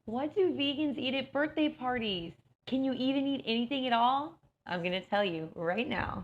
What do vegans eat at birthday parties? Can you even eat anything at all? I'm going to tell you right now.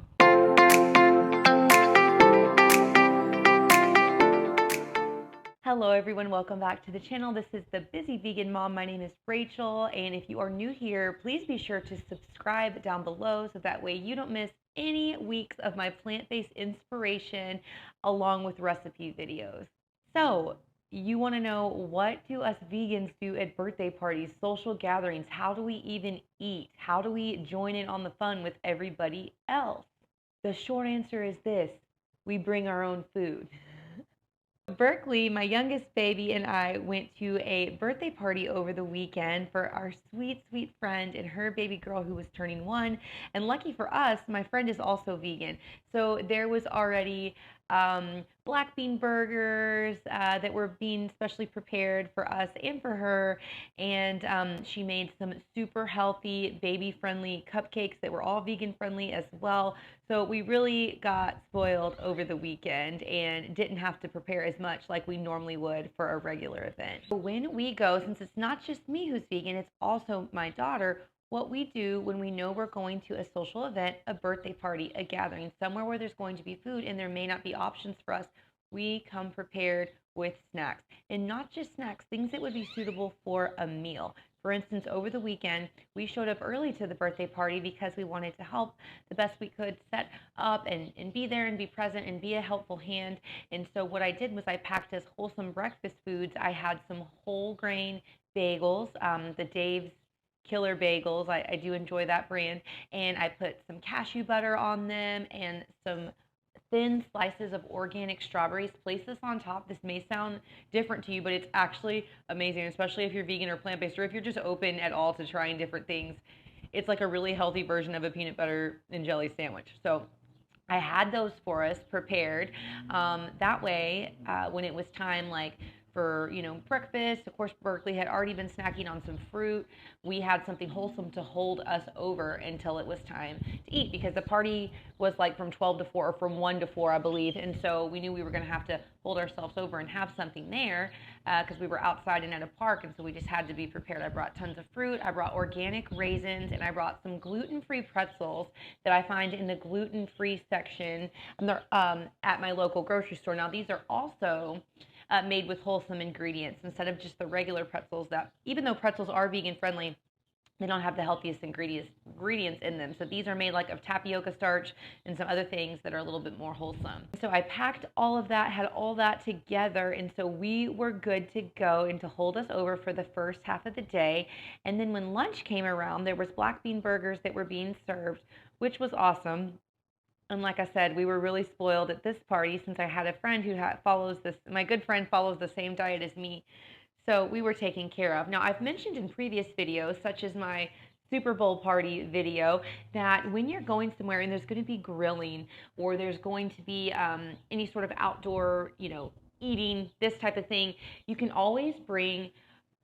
Hello everyone, welcome back to the channel. This is the Busy Vegan Mom. My name is Rachel, and if you are new here, please be sure to subscribe down below so that way you don't miss any weeks of my plant-based inspiration along with recipe videos. So, you want to know, what do us vegans do at birthday parties, social gatherings? How do we even eat? How do we join in on the fun with everybody else? The short answer is this: we bring our own food. Berkeley, my youngest baby, and I went to a birthday party over the weekend for our sweet, sweet friend and her baby girl who was turning 1. And lucky for us, my friend is also vegan. So there was already black bean burgers that were being specially prepared for us and for her. And she made some super healthy, baby-friendly cupcakes that were all vegan-friendly as well. So we really got spoiled over the weekend and didn't have to prepare as much like we normally would for a regular event. When we go, since it's not just me who's vegan, it's also my daughter, what we do when we know we're going to a social event, a birthday party, a gathering, somewhere where there's going to be food and there may not be options for us, we come prepared with snacks. And not just snacks, things that would be suitable for a meal. For instance, over the weekend, we showed up early to the birthday party because we wanted to help the best we could set up and be there and be present and be a helpful hand. And so what I did was I packed as wholesome breakfast foods. I had some whole grain bagels, the Dave's Killer Bagels. I do enjoy that brand. And I put some cashew butter on them and some thin slices of organic strawberries. Place this on top. This may sound different to you, but it's actually amazing, especially if you're vegan or plant-based, or if you're just open at all to trying different things. It's like a really healthy version of a peanut butter and jelly sandwich. So I had those for us prepared. That way, when it was time, like for breakfast, of course, Berkeley had already been snacking on some fruit. We had something wholesome to hold us over until it was time to eat, because the party was like from 12 to 4 or from 1 to 4, I believe. And so we knew we were going to have to hold ourselves over and have something there because we were outside and at a park. And so we just had to be prepared. I brought tons of fruit. I brought organic raisins, and I brought some gluten-free pretzels that I find in the gluten-free section at my local grocery store. Now, these are also made with wholesome ingredients instead of just the regular pretzels that, even though pretzels are vegan friendly, they don't have the healthiest ingredients in them. So these are made like of tapioca starch and some other things that are a little bit more wholesome. So I packed all of that, had all that together, and so we were good to go and to hold us over for the first half of the day. And then when lunch came around, there was black bean burgers that were being served, which was awesome. And like I said, we were really spoiled at this party since I had a friend who follows this, my good friend follows the same diet as me. So we were taken care of. Now, I've mentioned in previous videos, such as my Super Bowl party video, that when you're going somewhere and there's going to be grilling, or there's going to be any sort of outdoor, eating, this type of thing, you can always bring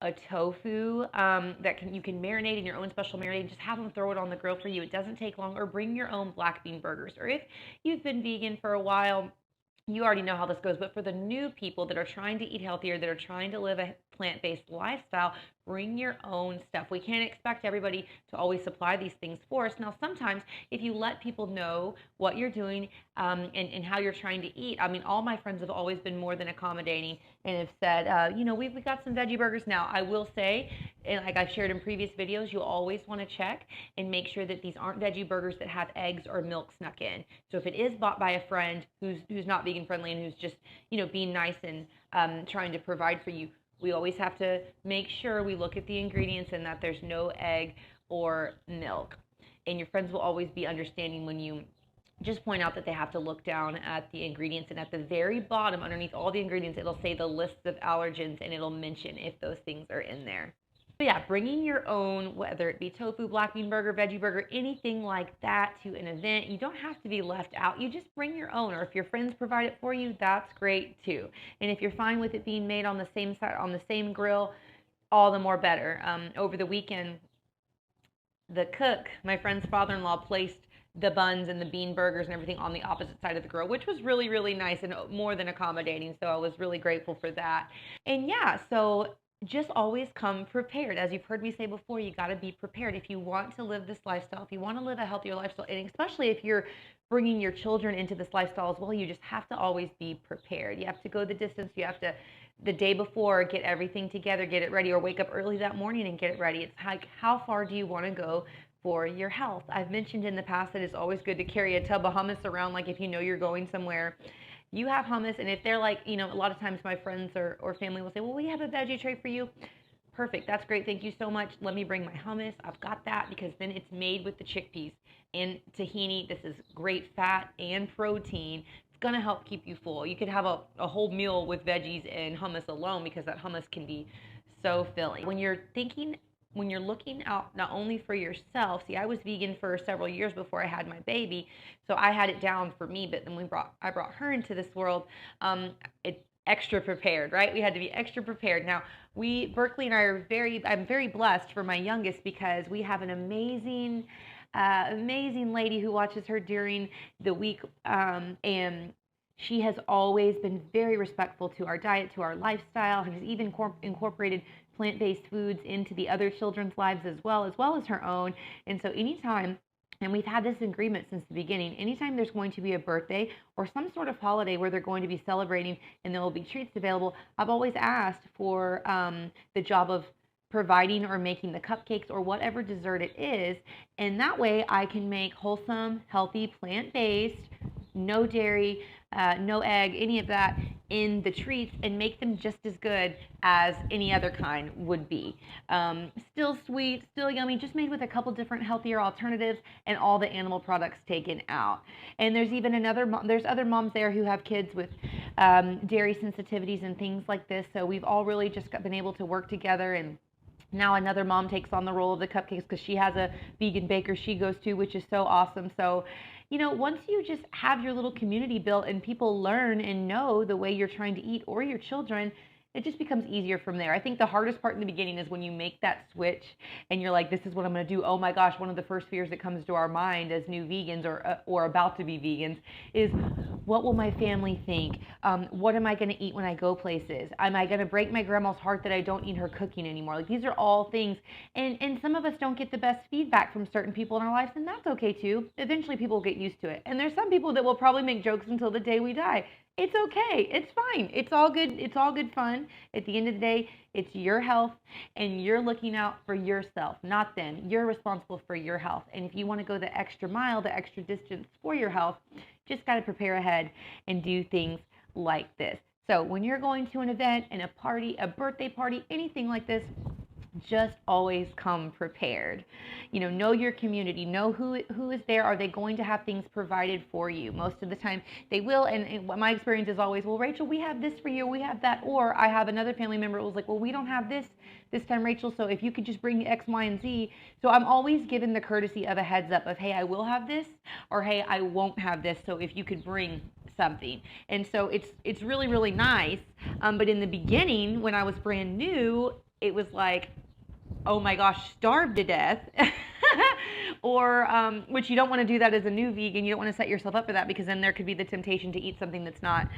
a tofu that you can marinate in your own special marinade and just have them throw it on the grill for you. It doesn't take long. Or bring your own black bean burgers. Or if you've been vegan for a while, you already know how this goes, but for the new people that are trying to eat healthier, that are trying to live a plant-based lifestyle, bring your own stuff. We can't expect everybody to always supply these things for us. Now, sometimes if you let people know what you're doing and how you're trying to eat, I mean, all my friends have always been more than accommodating and have said, we've got some veggie burgers now. I will say, and like I've shared in previous videos, you always want to check and make sure that these aren't veggie burgers that have eggs or milk snuck in. So if it is bought by a friend who's not vegan friendly and who's just being nice and trying to provide for you, we always have to make sure we look at the ingredients and that there's no egg or milk. And your friends will always be understanding when you just point out that they have to look down at the ingredients, and at the very bottom, underneath all the ingredients, it'll say the list of allergens, and it'll mention if those things are in there. So yeah, bringing your own, whether it be tofu, black bean burger, veggie burger, anything like that to an event, you don't have to be left out. You just bring your own, or if your friends provide it for you, that's great too. And if you're fine with it being made on the same side, on the same grill, all the more better. Over the weekend, the cook, my friend's father-in-law, placed the buns and the bean burgers and everything on the opposite side of the grill, which was really, really nice and more than accommodating. So I was really grateful for that. And yeah, so just always come prepared. As you've heard me say before, you got to be prepared. If you want to live this lifestyle, if you want to live a healthier lifestyle, and especially if you're bringing your children into this lifestyle as well, you just have to always be prepared. You have to go the distance. You have to, the day before, get everything together, get it ready, or wake up early that morning and get it ready. It's like, how far do you want to go for your health? I've mentioned in the past that it's always good to carry a tub of hummus around, like if you know you're going somewhere, you have hummus. And if they're like, a lot of times my friends or family will say, well, we have a veggie tray for you. Perfect. That's great. Thank you so much. Let me bring my hummus. I've got that, because then it's made with the chickpeas and tahini. This is great fat and protein. It's going to help keep you full. You could have a whole meal with veggies and hummus alone, because that hummus can be so filling. When you're looking out not only for yourself, see, I was vegan for several years before I had my baby, so I had it down for me. But then I brought her into this world. It extra prepared, right? We had to be extra prepared. Now, Berkeley and I I'm very blessed for my youngest, because we have an amazing lady who watches her during the week, and she has always been very respectful to our diet, to our lifestyle, and has even incorporated plant-based foods into the other children's lives as well as her own. And so anytime, and we've had this agreement since the beginning, anytime there's going to be a birthday or some sort of holiday where they're going to be celebrating and there will be treats available, I've always asked for the job of providing or making the cupcakes or whatever dessert it is. And that way I can make wholesome, healthy, plant-based, no dairy, no egg, any of that in the treats, and make them just as good as any other kind would be. Still sweet, still yummy, just made with a couple different healthier alternatives and all the animal products taken out. And there's even there's other moms there who have kids with dairy sensitivities and things like this. So we've all really just been able to work together. And now another mom takes on the role of the cupcakes because she has a vegan baker she goes to, which is so awesome. So, once you just have your little community built and people learn and know the way you're trying to eat, or your children, it just becomes easier from there. I think the hardest part in the beginning is when you make that switch and you're like, this is what I'm going to do. Oh my gosh, one of the first fears that comes to our mind as new vegans or about to be vegans is, what will my family think? What am I going to eat when I go places? Am I going to break my grandma's heart that I don't eat her cooking anymore? Like, these are all things. And some of us don't get the best feedback from certain people in our lives, and that's okay too. Eventually people will get used to it. And there's some people that will probably make jokes until the day we die. It's okay. It's fine. It's all good. It's all good fun. At the end of the day, it's your health, and you're looking out for yourself, not them. You're responsible for your health. And if you want to go the extra mile, the extra distance for your health, just got to prepare ahead and do things like this. So when you're going to an event and a party, a birthday party, anything like this, just always come prepared. Know your community, know who is there. Are they going to have things provided for you? Most of the time they will. And my experience is always, well, Rachel, we have this for you, we have that. Or I have another family member who was like, well, we don't have this time, Rachel, so if you could just bring X, Y, and Z. So I'm always given the courtesy of a heads up of, hey, I will have this, or hey, I won't have this, so if you could bring something. And so it's really, really nice. But in the beginning, when I was brand new, it was like, oh my gosh, starve to death. Or which you don't want to do that as a new vegan. You don't want to set yourself up for that, because then there could be the temptation to eat something that's not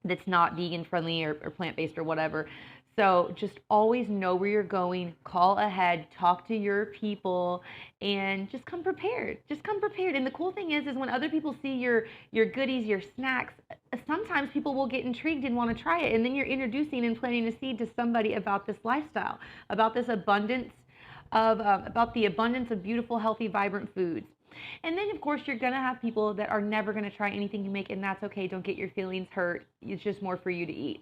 vegan friendly or plant-based or whatever. So just always know where you're going, call ahead, talk to your people, and just come prepared. Just come prepared. And the cool thing is when other people see your goodies, your snacks, sometimes people will get intrigued and want to try it. And then you're introducing and planting a seed to somebody about this lifestyle, about this abundance about the abundance of beautiful, healthy, vibrant foods. And then, of course, you're going to have people that are never going to try anything you make, and that's okay. Don't get your feelings hurt. It's just more for you to eat.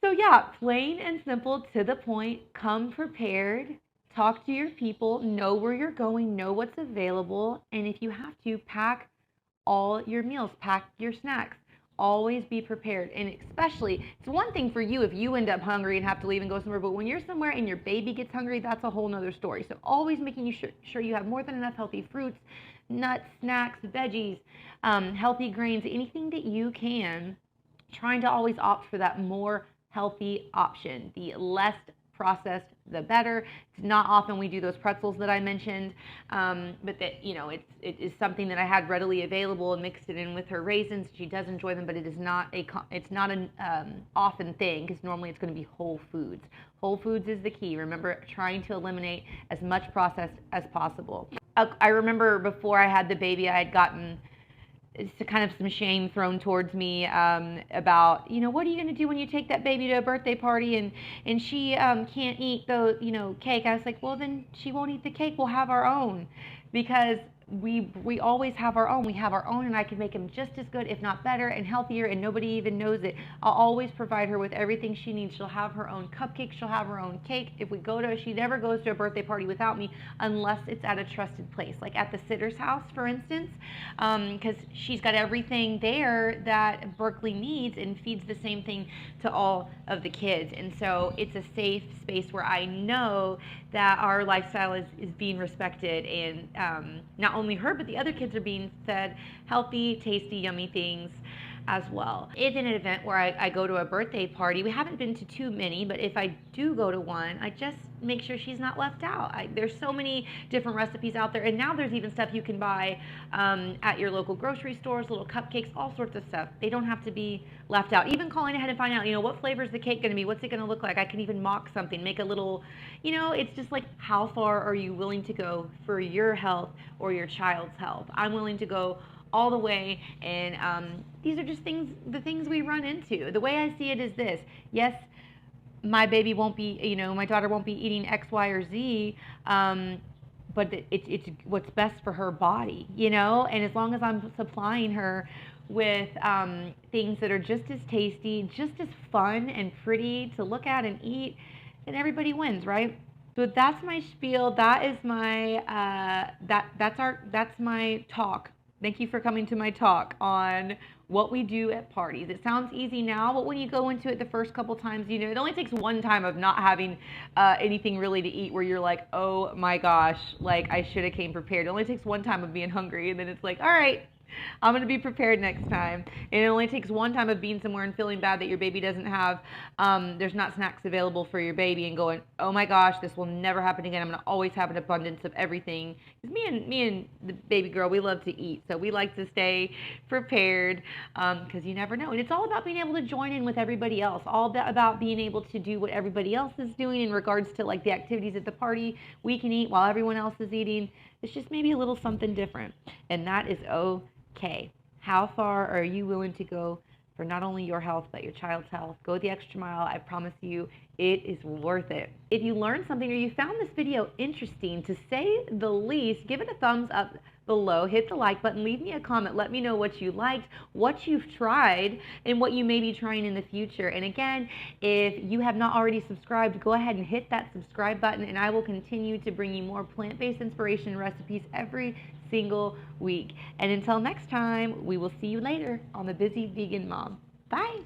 So yeah, plain and simple, to the point, come prepared, talk to your people, know where you're going, know what's available, and if you have to, pack all your meals, pack your snacks. Always be prepared. And especially, it's one thing for you if you end up hungry and have to leave and go somewhere, but when you're somewhere and your baby gets hungry, that's a whole nother story. So always making sure you have more than enough healthy fruits, nuts, snacks, veggies, healthy grains, anything that you can, trying to always opt for that more healthy option, the less processed, the better. It's not often we do those pretzels that I mentioned, but that, you know, it is something that I had readily available and mixed it in with her raisins. She does enjoy them, but it is not an often thing, because normally it's going to be whole foods. Whole foods is the key. Remember, trying to eliminate as much processed as possible. I remember before I had the baby, I had gotten kind of some shame thrown towards me about, you know, what are you going to do when you take that baby to a birthday party and she can't eat the, you know, cake. I was like, well, then she won't eat the cake. We'll have our own, because we always have our own. We have our own, and I can make them just as good, if not better, and healthier, and nobody even knows it. I'll always provide her with everything she needs. She'll have her own cupcake. She'll have her own cake. If we go to, she never goes to a birthday party without me, unless it's at a trusted place, like at the sitter's house, for instance, because she's got everything there that Berkeley needs and feeds the same thing to all of the kids. And so it's a safe space where I know that our lifestyle is being respected, and not only her, but the other kids are being fed healthy, tasty, yummy things as well. If in an event where I go to a birthday party, we haven't been to too many, but if I do go to one, I just make sure she's not left out. There's so many different recipes out there, and now there's even stuff you can buy at your local grocery stores, little cupcakes, all sorts of stuff. They don't have to be left out. Even calling ahead and find out, you know, what flavor is the cake going to be? What's it going to look like? I can even mock something, make a little, you know, it's just like, how far are you willing to go for your health or your child's health? I'm willing to go all the way, and these are just the things we run into. The way I see it is this: yes, my baby won't be, you know, my daughter won't be eating X, Y, or Z, but it's what's best for her body, you know. And as long as I'm supplying her with things that are just as tasty, just as fun and pretty to look at and eat, then everybody wins, right? So that's my spiel. That is my that's my talk. Thank you for coming to my talk on what we do at parties. It sounds easy now, but when you go into it the first couple times, you know, it only takes one time of not having anything really to eat where you're like, oh my gosh, like I should have came prepared. It only takes one time of being hungry, and then it's like, all right, I'm going to be prepared next time. And it only takes one time of being somewhere and feeling bad that your baby doesn't have, there's not snacks available for your baby, and going, oh my gosh, this will never happen again. I'm going to always have an abundance of everything. Because me and the baby girl, we love to eat. So we like to stay prepared, because you never know. And it's all about being able to join in with everybody else. All about being able to do what everybody else is doing in regards to like the activities at the party. We can eat while everyone else is eating. It's just maybe a little something different. And that is okay. How far are you willing to go for not only your health, but your child's health? Go the extra mile. I promise you, it is worth it. If you learned something or you found this video interesting, to say the least, give it a thumbs up below, hit the like button, leave me a comment, let me know what you liked, what you've tried, and what you may be trying in the future. And again, if you have not already subscribed, go ahead and hit that subscribe button, and I will continue to bring you more plant-based inspiration recipes every single week. And until next time, we will see you later on The Busy Vegan Mom. Bye.